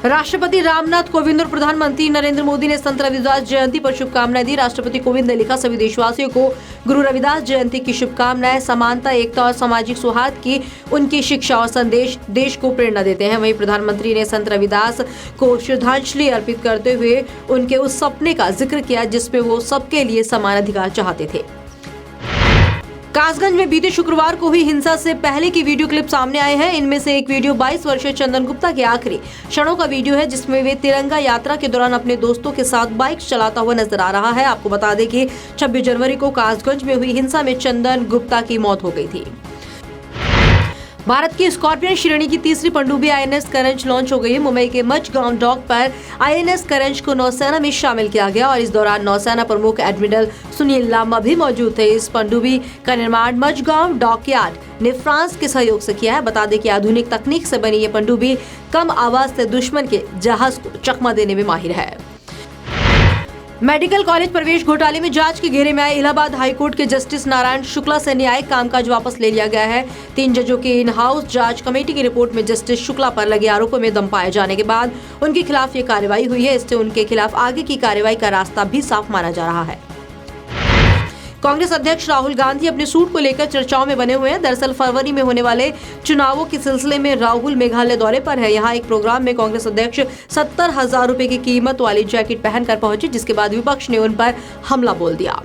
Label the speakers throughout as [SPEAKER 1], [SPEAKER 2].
[SPEAKER 1] राष्ट्रपति रामनाथ कोविंद और प्रधानमंत्री नरेंद्र मोदी ने संत रविदास जयंती पर शुभकामनाएं दी। राष्ट्रपति कोविंद ने लिखा, सभी देशवासियों को गुरु रविदास जयंती की शुभकामनाएं। समानता, एकता और सामाजिक सौहार्द की उनकी शिक्षा और संदेश देश को प्रेरणा देते हैं। वहीं प्रधानमंत्री ने संत रविदास को श्रद्धांजलि अर्पित करते हुए उनके उस सपने का जिक्र किया जिसमें वो सबके लिए समान अधिकार चाहते थे। कासगंज में बीते शुक्रवार को हुई हिंसा से पहले की वीडियो क्लिप सामने आए हैं। इनमें से एक वीडियो 22 वर्षीय चंदन गुप्ता के आखिरी क्षणों का वीडियो है, जिसमें वे तिरंगा यात्रा के दौरान अपने दोस्तों के साथ बाइक चलाता हुआ नजर आ रहा है। आपको बता दें कि 26 जनवरी को कासगंज में हुई हिंसा में चंदन गुप्ता की मौत हो गई थी। भारत की स्कॉर्पियन श्रेणी की तीसरी पनडुब्बी आईएनएस करंज लॉन्च हो गई है। मुंबई के मचगांव डॉक पर आईएनएस करंज को नौसेना में शामिल किया गया और इस दौरान नौसेना प्रमुख एडमिरल सुनील लांबा भी मौजूद थे। इस पनडुब्बी का निर्माण मचगांव डॉकयार्ड ने फ्रांस के सहयोग से किया है। बता दें कि आधुनिक तकनीक से बनी ये पनडुब्बी कम आवाज से दुश्मन के जहाज को चकमा देने में माहिर है। मेडिकल कॉलेज प्रवेश घोटाले में जांच के घेरे में आए इलाहाबाद हाईकोर्ट के जस्टिस नारायण शुक्ला से न्यायिक कामकाज वापस ले लिया गया है। 3 जजों की इन हाउस जांच कमेटी की रिपोर्ट में जस्टिस शुक्ला पर लगे आरोपों में दम पाए जाने के बाद उनके खिलाफ ये कार्रवाई हुई है। इससे उनके खिलाफ आगे की कार्रवाई का रास्ता भी साफ माना जा रहा है। कांग्रेस अध्यक्ष राहुल गांधी अपने सूट को लेकर चर्चाओं में बने हुए हैं। दरअसल फरवरी में होने वाले चुनावों के सिलसिले में राहुल मेघालय दौरे पर है। यहाँ एक प्रोग्राम में कांग्रेस अध्यक्ष 70,000 रुपए की कीमत वाली जैकेट पहनकर पहुंचे, जिसके बाद विपक्ष ने उन पर हमला बोल दिया।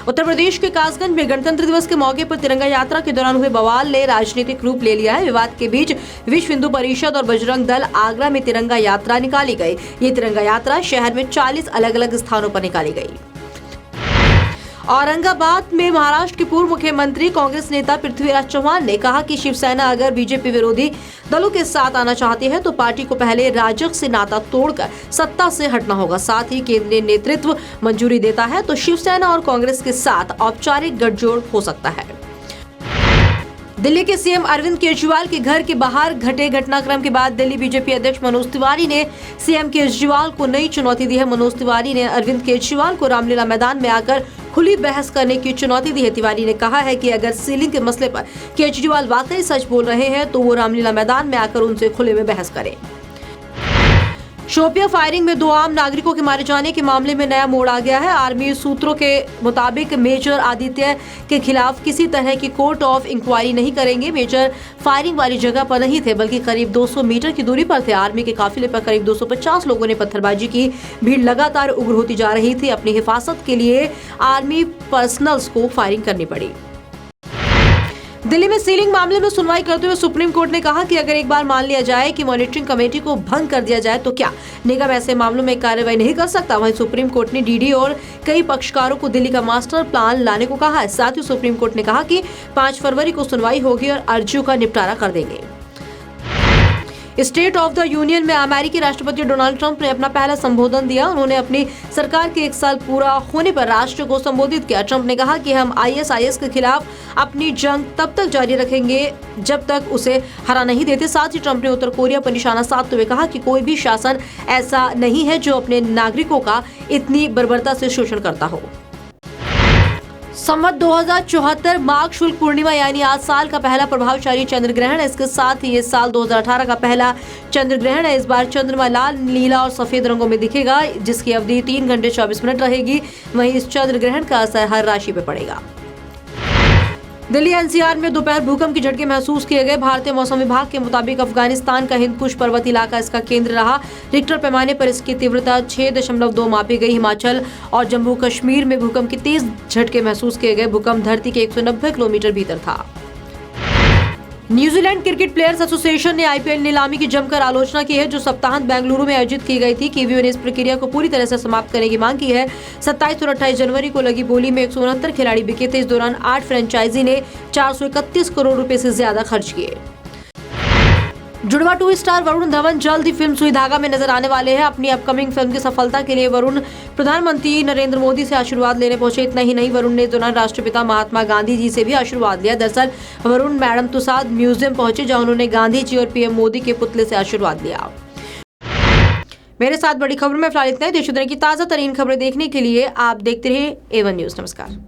[SPEAKER 1] उत्तर प्रदेश के कासगंज में गणतंत्र दिवस के मौके पर तिरंगा यात्रा के दौरान हुए बवाल ने राजनीतिक रूप ले लिया है। विवाद के बीच विश्व हिंदू परिषद और बजरंग दल आगरा में तिरंगा यात्रा निकाली गई। ये तिरंगा यात्रा शहर में 40 अलग अलग स्थानों पर निकाली गई। औरंगाबाद में महाराष्ट्र के पूर्व मुख्यमंत्री कांग्रेस नेता पृथ्वीराज चव्हाण ने कहा कि शिवसेना अगर बीजेपी विरोधी दलों के साथ आना चाहती है तो पार्टी को पहले राजग से नाता तोड़कर सत्ता से हटना होगा। साथ ही केंद्रीय नेतृत्व मंजूरी देता है तो शिवसेना और कांग्रेस के साथ औपचारिक गठजोड़ हो सकता है। दिल्ली के सीएम अरविंद केजरीवाल के घर के बाहर घटे घटनाक्रम के बाद दिल्ली बीजेपी अध्यक्ष मनोज तिवारी ने सीएम केजरीवाल को नई चुनौती दी है। मनोज तिवारी ने अरविंद केजरीवाल को रामलीला मैदान में आकर खुली बहस करने की चुनौती दी है। तिवारी ने कहा है कि अगर सीलिंग के मसले पर केजरीवाल वाकई सच बोल रहे हैं तो वो रामलीला मैदान में आकर उनसे खुले में बहस करें। शोपिया फायरिंग में 2 आम नागरिकों के मारे जाने के मामले में नया मोड़ आ गया है। आर्मी सूत्रों के मुताबिक मेजर आदित्य के खिलाफ किसी तरह की कोर्ट ऑफ इंक्वायरी नहीं करेंगे। मेजर फायरिंग वाली जगह पर नहीं थे बल्कि करीब 200 मीटर की दूरी पर थे। आर्मी के काफिले पर करीब 250 लोगों ने पत्थरबाजी की। भीड़ लगातार उग्र होती जा रही थी। अपनी हिफाजत के लिए आर्मी पर्सनल्स को फायरिंग करनी पड़ी। दिल्ली में सीलिंग मामले में सुनवाई करते हुए सुप्रीम कोर्ट ने कहा कि अगर एक बार मान लिया जाए कि मॉनिटरिंग कमेटी को भंग कर दिया जाए तो क्या निगम ऐसे मामलों में कार्रवाई नहीं कर सकता। वहीं सुप्रीम कोर्ट ने डीडी और कई पक्षकारों को दिल्ली का मास्टर प्लान लाने को कहा है। साथ ही सुप्रीम कोर्ट ने कहा कि 5 फरवरी को सुनवाई होगी और अर्जियों का निपटारा कर देंगे। स्टेट ऑफ द यूनियन में अमेरिकी राष्ट्रपति डोनाल्ड ट्रंप ने अपना पहला संबोधन दिया। उन्होंने अपनी सरकार के 1 साल पूरा होने पर राष्ट्र को संबोधित किया। ट्रंप ने कहा कि हम आईएसआईएस के खिलाफ अपनी जंग तब तक जारी रखेंगे जब तक उसे हरा नहीं देते। साथ ही ट्रंप ने उत्तर कोरिया पर निशाना साधते हुए कहा कि कोई भी शासन ऐसा नहीं है जो अपने नागरिकों का इतनी बर्बरता से शोषण करता हो। संवत 2074 माघ शुक्ल पूर्णिमा यानी आज साल का पहला प्रभावशाली चंद्र ग्रहण है। इसके साथ ही ये साल 2018 का पहला चंद्र ग्रहण है। इस बार चंद्रमा लाल, नीला और सफेद रंगों में दिखेगा, जिसकी अवधि 3 घंटे 24 मिनट रहेगी। वहीं इस चंद्र ग्रहण का असर हर राशि पर पड़ेगा। दिल्ली एनसीआर में दोपहर भूकंप के झटके महसूस किए गए। भारतीय मौसम विभाग के मुताबिक अफगानिस्तान का हिंदकुश पर्वत इलाका इसका केंद्र रहा। रिक्टर पैमाने पर इसकी तीव्रता 6.2 मापी गई। हिमाचल और जम्मू कश्मीर में भूकंप के तेज झटके महसूस किए गए। भूकंप धरती के 190 किलोमीटर भीतर था। न्यूजीलैंड क्रिकेट प्लेयर्स एसोसिएशन ने आईपीएल नीलामी की जमकर आलोचना की है, जो सप्ताहांत बेंगलुरु में आयोजित की गई थी। कीवीओ ने इस प्रक्रिया को पूरी तरह से समाप्त करने की मांग की है। 27 और 28 जनवरी को लगी बोली में 169 खिलाड़ी बिके थे। इस दौरान 8 फ्रेंचाइजी ने 431 करोड़ रुपए से ज्यादा खर्च किए। जुड़वा 2 स्टार वरुण धवन जल्द ही फिल्म सुई धागा में नजर आने वाले हैं। अपनी अपकमिंग फिल्म की सफलता के लिए वरुण प्रधानमंत्री नरेंद्र मोदी से आशीर्वाद लेने पहुंचे। इतना ही नहीं, वरुण ने इस दौरान राष्ट्रपिता महात्मा गांधी जी से भी आशीर्वाद लिया। दरअसल वरुण मैडम तुसाद म्यूजियम पहुंचे, जहां उन्होंने गांधी जी और पीएम मोदी के पुतले से आशीर्वाद लिया। मेरे साथ बड़ी खबर में फिलहाल इतना ही। देश दुनिया की ताजा तरीन खबरें देखने के लिए आप देखते रहिए A1 न्यूज। नमस्कार।